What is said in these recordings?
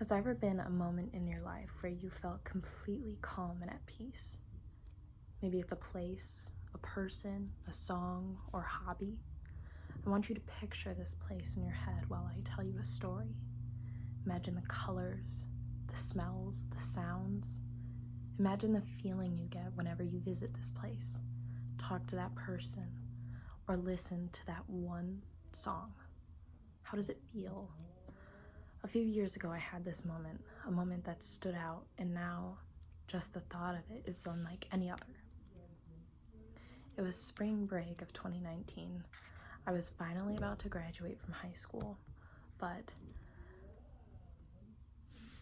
Has there ever been a moment in your life where you felt completely calm and at peace? Maybe it's a place, a person, a song, or hobby. I want you to picture this place in your head while I tell you a story. Imagine the colors, the smells, the sounds. Imagine the feeling you get whenever you visit this place, talk to that person, or listen to that one song. How does it feel? A few years ago, I had this moment, a moment that stood out, and now just the thought of it is unlike any other. It was spring break of 2019. I was finally about to graduate from high school, but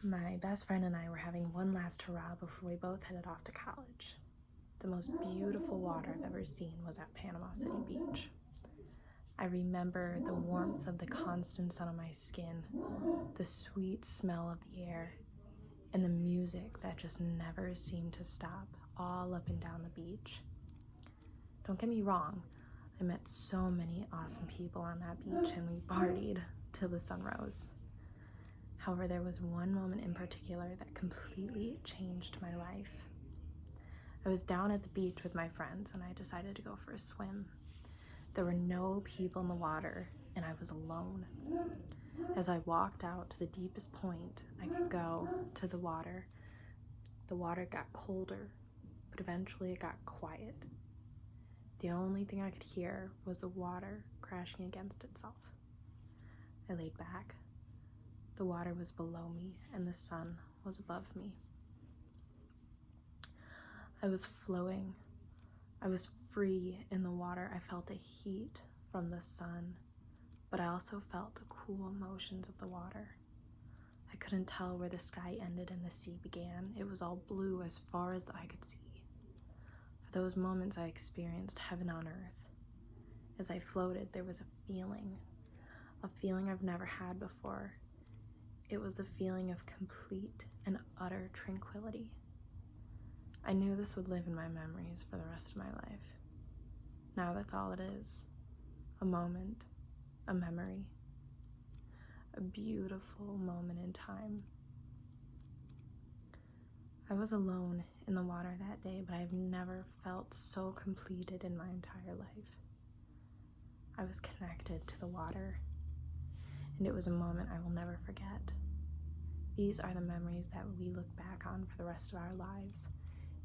my best friend and I were having one last hurrah before we both headed off to college. The most beautiful water I've ever seen was at Panama City Beach. I remember the warmth of the constant sun on my skin, the sweet smell of the air, and the music that just never seemed to stop all up and down the beach. Don't get me wrong, I met so many awesome people on that beach and we partied till the sun rose. However, there was one moment in particular that completely changed my life. I was down at the beach with my friends and I decided to go for a swim. There were no people in the water and I was alone. As I walked out to the deepest point I could go to the water got colder, but eventually it got quiet. The only thing I could hear was the water crashing against itself. I laid back. The water was below me and the sun was above me. I was floating. I was free in the water. I felt the heat from the sun, but I also felt the cool emotions of the water. I couldn't tell where the sky ended and the sea began. It was all blue as far as the eye could see. For those moments, I experienced heaven on earth. As I floated, there was a feeling I've never had before. It was a feeling of complete and utter tranquility. I knew this would live in my memories for the rest of my life. Now that's all it is. A moment, a memory, a beautiful moment in time. I was alone in the water that day, but I've never felt so completed in my entire life. I was connected to the water, and it was a moment I will never forget. These are the memories that we look back on for the rest of our lives.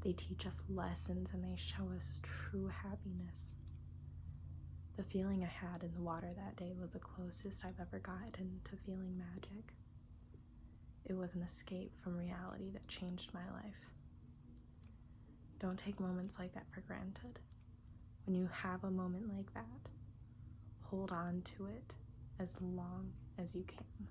They teach us lessons and they show us true happiness. The feeling I had in the water that day was the closest I've ever gotten to feeling magic. It was an escape from reality that changed my life. Don't take moments like that for granted. When you have a moment like that, hold on to it as long as you can.